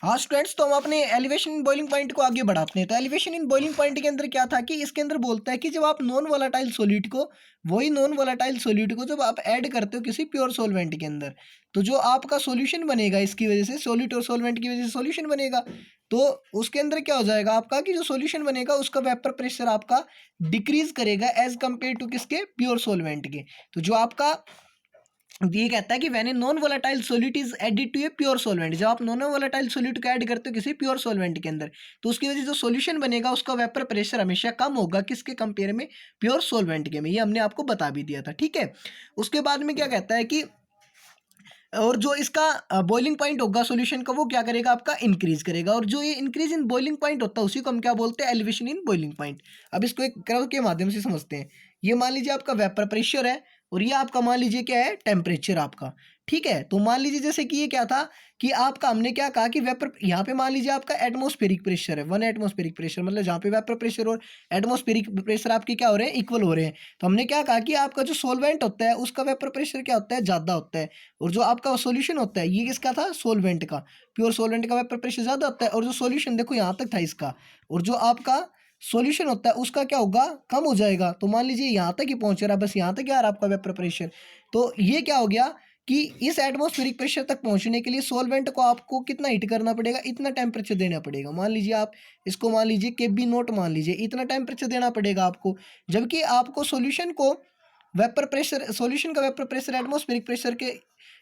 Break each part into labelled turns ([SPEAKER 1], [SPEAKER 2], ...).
[SPEAKER 1] हाँ स्टूडेंट्स, तो हम अपने एलिवेशन इन बॉइलिंग पॉइंट को आगे बढ़ाते हैं। तो एलिवेशन इन बॉइलिंग पॉइंट के अंदर क्या था कि इसके अंदर बोलता है कि जब आप नॉन वोलेटाइल सॉलिड को, वही नॉन वोलेटाइल सॉलिड को जब आप ऐड करते हो किसी प्योर सॉल्वेंट के अंदर, तो जो आपका सॉल्यूशन बनेगा इसकी वजह से, सॉलिड और सॉल्वेंट की वजह से सॉल्यूशन बनेगा, तो उसके अंदर क्या हो जाएगा आपका कि जो सॉल्यूशन बनेगा उसका वेपर प्रेशर आपका डिक्रीज करेगा एज कंपेयर टू किसके, प्योर सॉल्वेंट के। तो जो आपका ये कहता है कि when a non volatile solute is added to a pure solvent, जब आप नॉन वोलेटाइल सॉल्यूट को ऐड करते हो किसी प्योर सॉल्वेंट के अंदर, तो उसकी वजह से जो सॉल्यूशन बनेगा उसका वेपर प्रेशर हमेशा कम होगा किसके कंपेयर में, प्योर सॉल्वेंट के में। ये हमने आपको बता भी दिया था, ठीक है। उसके बाद में क्या कहता है कि और जो इसका बॉइलिंग पॉइंट होगा सॉल्यूशन का, वो क्या करेगा आपका, इंक्रीज करेगा। और जो ये इंक्रीज इन बॉइलिंग पॉइंट होता है उसी को हम क्या बोलते हैं, एलिवेशन इन बॉइलिंग पॉइंट। अब इसको एक कर्व के माध्यम से समझते हैं। ये मान लीजिए आपका वेपर प्रेशर है और ये आपका मान लीजिए क्या है, टेम्परेचर आपका, ठीक है। तो मान लीजिए जैसे कि ये क्या था कि आपका हमने क्या कहा कि वेपर, यहाँ पे मान लीजिए आपका एटमॉस्फेरिक प्रेशर है, 1 एटमॉस्फेरिक प्रेशर, मतलब जहाँ पे वेपर प्रेशर और एटमॉस्फेरिक प्रेशर आपके क्या हो रहे हैं, इक्वल हो रहे हैं। तो हमने क्या कहा कि आपका जो सॉल्वेंट होता है उसका वेपर प्रेशर क्या होता है, ज़्यादा होता है, और जो आपका सॉल्यूशन होता है ये किसका था, सॉल्वेंट का, प्योर सॉल्वेंट का वेपर प्रेशर ज़्यादा होता है, और जो सॉल्यूशन देखो यहाँ तक था इसका, और जो आपका सॉल्यूशन होता है उसका क्या होगा, कम हो जाएगा। तो मान लीजिए यहाँ तक ही पहुँच रहा है, बस यहाँ तक यार आपका वेपर प्रेशर। तो ये क्या हो गया कि इस एटमॉस्फेरिक प्रेशर तक पहुंचने के लिए सॉल्वेंट को आपको कितना हीट करना पड़ेगा, इतना टेम्परेचर देना पड़ेगा। मान लीजिए आप इसको मान लीजिए के बी नोट मान लीजिए, इतना टेम्परेचर देना पड़ेगा आपको, जबकि आपको सॉल्यूशन को वेपर प्रेशर, सॉल्यूशन का वेपर प्रेशर एटमॉस्फेरिक प्रेशर के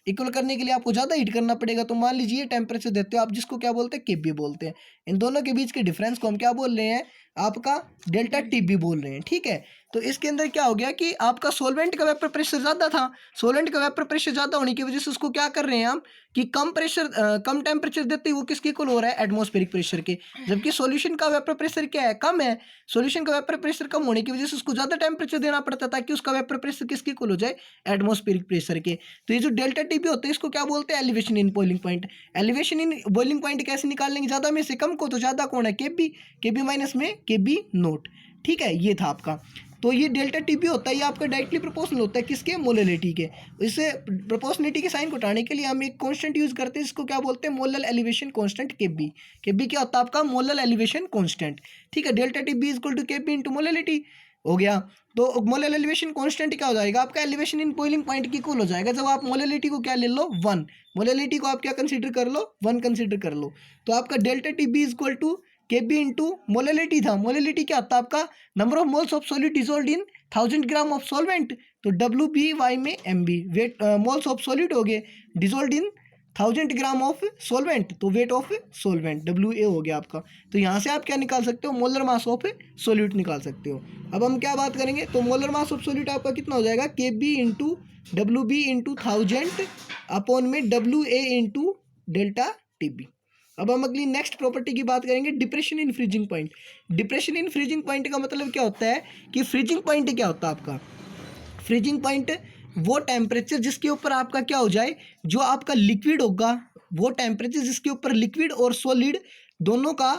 [SPEAKER 1] इक्वल करने के लिए आपको ज़्यादा हीट करना पड़ेगा। तो मान लीजिए टेम्परेचर देते हो आप, जिसको क्या बोलते हैं, केबी बोलते हैं। इन दोनों के बीच के डिफरेंस को हम क्या बोल रहे हैं, आपका डेल्टा टीबी बोल रहे हैं, ठीक है। तो इसके अंदर क्या हो गया कि आपका सॉल्वेंट का वेपर प्रेशर ज़्यादा था, सॉल्वेंट का वेपर प्रेशर ज़्यादा होने की वजह से उसको क्या कर रहे हैं हम कि कम प्रेशर, कम टेम्परेचर देते ही वो किसके इक्वल हो रहा है, एटमॉस्फेरिक प्रेशर के। जबकि सॉल्यूशन का वेपर प्रेशर क्या है, कम है। सॉल्यूशन का वेपर प्रेशर कम होने की वजह से उसको ज़्यादा टेम्परेचर देना पड़ता है ताकि उसका वेपर प्रेशर किसके इक्वल हो जाए, एटमॉस्फेरिक प्रेशर के। तो ये जो डेल्टा टीबी होता है इसको क्या बोलते हैं, elevation in boiling point. Elevation in boiling point कैसे निकाल लेंगे, ज़्यादा में से कम को, तो ज़्यादा कौन है, केबी, केबी माइनस में केबी नोट, ठीक है। ये था आपका। तो ये डेल्टा टीबी होता है, ये आपका डायरेक्टली प्रोपोर्शनल होता है किसके, मोलरिटी के। इससे प्रोपोर्शनलिटी के साइन को हटाने के लिए हम एक कांस्टेंट यूज करते हैं, इसको क्या बोलते हैं, molar elevation constant K B. K B क्या होता है आपका, मोलर एलिवेशन कांस्टेंट, ठीक है। Delta T B is equal to K B into molarity हो गया। तो मोलर एलिवेशन कांस्टेंट क्या हो जाएगा आपका, एलिवेशन इन बॉइलिंग पॉइंट की इक्वल हो जाएगा जब आप मोलरिटी को क्या ले लो, 1। मोलरिटी को आप क्या कंसीडर कर लो, 1 कंसीडर कर लो। तो आपका delta T B is equal to K B into molarity था। मोलरिटी क्या होता है आपका, number of moles of solid dissolved in 1000 gram of solvent. तो डब्ल्यू बी वाई में M B, weight moles of solid हो गए dissolved in 1000 gram of solvent, तो weight of solvent W A हो गया आपका। तो यहाँ से आप क्या निकाल सकते हो, मोलर मास ऑफ सॉल्यूट निकाल सकते हो। अब हम क्या बात करेंगे, तो मोलर मास ऑफ सॉल्यूट आपका कितना हो जाएगा, K B into W B into 1000 upon में W A into delta T B. अब हम अगली नेक्स्ट प्रॉपर्टी की बात करेंगे, depression in freezing point. Depression in freezing point का मतलब क्या होता है कि फ्रीजिंग पॉइंट क्या होता है आपका, फ्रीजिंग पॉइंट वो टेम्परेचर जिसके ऊपर आपका क्या हो जाए, जो आपका लिक्विड होगा, वो टेम्परेचर जिसके ऊपर लिक्विड और सॉलिड दोनों का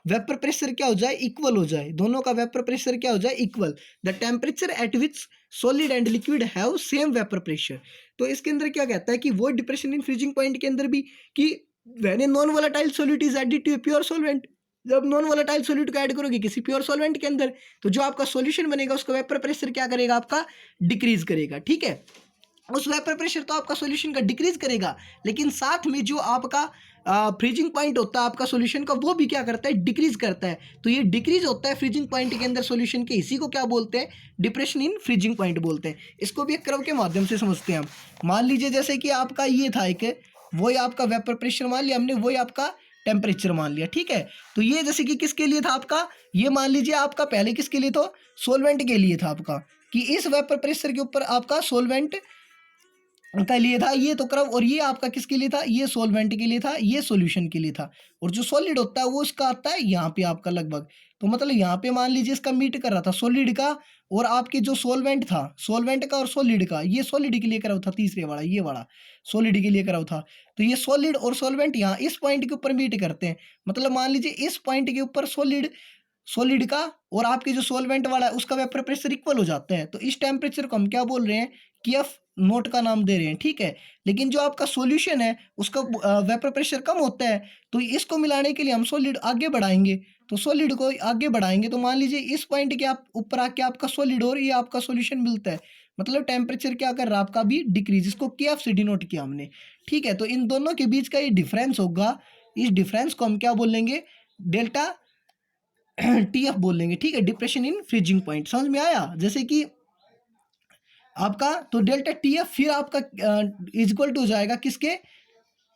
[SPEAKER 1] वेपर प्रेशर क्या हो जाए, इक्वल हो जाए, दोनों का वेपर प्रेशर क्या हो जाए, equal. The temperature at which solid and liquid have same vapour pressure. तो इसके अंदर क्या कहता है कि वो डिप्रेशन इन फ्रीजिंग पॉइंट के अंदर भी कि when a non volatile solute is added to a pure solvent, जब नॉन वोलेटाइल सॉल्यूट को ऐड करोगे किसी प्योर सॉल्वेंट के अंदर, तो जो आपका सॉल्यूशन बनेगा उसका वेपर प्रेशर क्या करेगा, आपका डिक्रीज करेगा, ठीक है। उस वेपर प्रेशर तो आपका सॉल्यूशन का डिक्रीज करेगा, लेकिन साथ में जो आपका फ्रीजिंग पॉइंट होता है आपका सॉल्यूशन का, वो भी क्या करता है, डिक्रीज करता है। तो ये डिक्रीज होता है फ्रीजिंग पॉइंट के अंदर सॉल्यूशन के, इसी को क्या बोलते हैं, डिप्रेशन इन फ्रीजिंग पॉइंट बोलते हैं। इसको भी एक कर्व के माध्यम से समझते हैं हम। मान लीजिए जैसे कि आपका ये था एक, वही आपका वेपर प्रेशर मान लिया हमने, वही आपका टेम्परेचर मान लिया, ठीक है। तो ये जैसे कि किसके लिए था आपका, ये मान लीजिए आपका पहले किसके लिए था, सोलवेंट के लिए था आपका, कि इस वेपर प्रेशर के ऊपर आपका सोलवेंट का लिए था ये तो क्रम, और ये आपका किसके लिए था, ये सॉल्वेंट के लिए था, ये सॉल्यूशन के लिए था। और जो सॉलिड होता है वो इसका आता है यहाँ पे आपका लगभग, तो मतलब यहाँ पे मान लीजिए इसका मीट कर रहा था सॉलिड का, और आपके जो सॉल्वेंट था, सॉल्वेंट का और सॉलिड का, ये सॉलिड के लिए करा हुआ था, तीसरे वाला ये वाला सॉलिड के लिए करा हुआ था। तो ये सॉलिड और सॉल्वेंट यहाँ इस पॉइंट के ऊपर मीट करते हैं, मतलब मान लीजिए इस पॉइंट के ऊपर सॉलिड, सॉलिड का और आपके जो सॉल्वेंट वाला है उसका वेपर प्रेशर इक्वल हो जाता है। तो इस टेम्परेचर को हम क्या बोल रहे हैं, कि एफ नोट का नाम दे रहे हैं, ठीक है। लेकिन जो आपका सॉल्यूशन है उसका वेपर प्रेशर कम होता है, तो इसको मिलाने के लिए हम सॉलिड आगे बढ़ाएंगे। तो सॉलिड को आगे बढ़ाएंगे तो मान लीजिए इस पॉइंट के आप ऊपर आके आपका सॉलिड और ये आपका सॉल्यूशन मिलता है, मतलब टेम्परेचर क्या कर रहा है आपका भी डिक्रीज, इसको केएफ से डिनोट किया हमने, ठीक है। तो इन दोनों के बीच का ये डिफरेंस होगा, इस डिफरेंस को हम क्या बोलेंगे, डेल्टा टीएफ बोलेंगे, ठीक है, डिप्रेशन इन फ्रीजिंग पॉइंट। समझ में आया? जैसे कि आपका तो डेल्टा टीएफ फिर आपका इज इक्वल टू हो जाएगा किसके,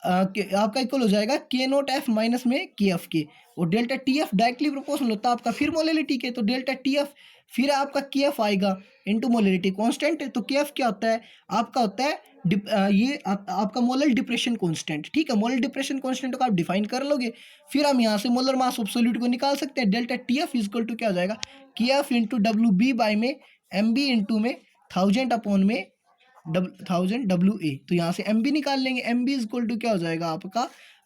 [SPEAKER 1] आपका इक्वल हो जाएगा के नोट एफ माइनस में के एफ के, और delta T F directly proportional होता है आपका फिर मोलरिटी के, तो डेल्टा टी एफ फिर आपका के एफ आएगा इनटू मोलरिटी कांस्टेंट है, तो के एफ क्या होता है आपका, होता है ये आपका मोलर डिप्रेशन कांस्टेंट, ठीक है। मोलर डिप्रेशन कांस्टेंट को आप डिफाइन कर लोगे, फिर हम यहाँ से मोलर मास ऑफ सॉल्यूट को निकाल सकते हैं। Delta T F equal to क्या हो जाएगा, K F into W B by में एम बी इंटू में 1000 अपॉन में 1000 डब्ल्यू ए, तो यहाँ से एम बी निकाल लेंगे। एम बी इक्वल टू क्या हो जाएगा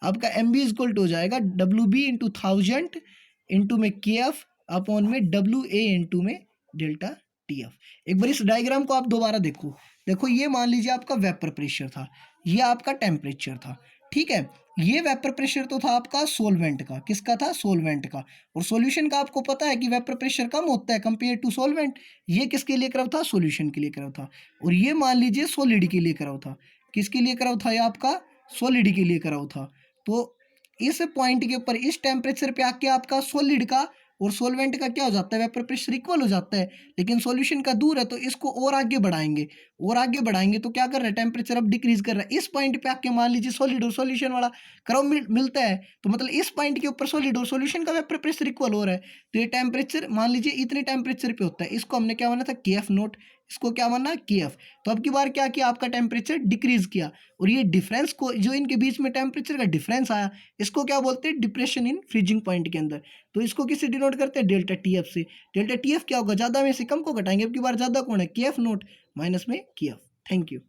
[SPEAKER 1] आपका एम बी इक्वल टू हो जाएगा डब्ल्यू बी इंटू 1000 इंटू में के एफ अपॉन में डब्ल्यू ए इंटू में डेल्टा टी एफ। एक बार इस डायग्राम को आप दोबारा देखो ये मान लीजिए आपका वेपर प्रेशर था, ये आपका टेम्परेचर था, ठीक है। ये वेपर प्रेशर तो था आपका सोलवेंट का, किसका था, सोलवेंट का, और सॉल्यूशन का आपको पता है कि वेपर प्रेशर कम होता है कंपेयर टू सोलवेंट। ये किसके लिए कर्व था, सॉल्यूशन के लिए कर्व था, और ये मान लीजिए सॉलिड के लिए कर्व था, किसके लिए कर्व था, ये आपका सॉलिड के लिए कर्व था। तो इस पॉइंट के ऊपर इस टेम्परेचर पे आके आपका सॉलिड का और सॉल्वेंट का क्या हो जाता है, वेपर प्रेशर इक्वल हो जाता है, लेकिन सॉल्यूशन का दूर है, तो इसको और आगे बढ़ाएंगे तो क्या कर रहा है, टेम्परेचर अब डिक्रीज कर रहा है। इस पॉइंट पे आके मान लीजिए सॉलिड और सॉल्यूशन वाला कर्व मिलता है, तो मतलब इस पॉइंट के ऊपर सॉलिड और सॉल्यूशन का वेपर प्रेशर इक्वल हो रहा है, तो ये टेम्परेचर मान लीजिए इतने टेम्परेचर पे होता है, इसको हमने क्या माना था, के एफ नोट, इसको क्या माना, के एफ। तो अब की बार क्या किया, आपका टेम्परेचर डिक्रीज किया, और ये डिफरेंस को जो इनके बीच में टेम्परेचर का डिफरेंस आया, इसको क्या बोलते हैं, डिप्रेशन इन फ्रीजिंग पॉइंट के अंदर। तो इसको किससे डिनोट करते हैं, डेल्टा टी एफ से। डेल्टा टी एफ क्या होगा, ज़्यादा में से कम को घटाएंगे, अब की बार ज़्यादा कौन है, के एफ नोट माइनस में के एफ। Thank you.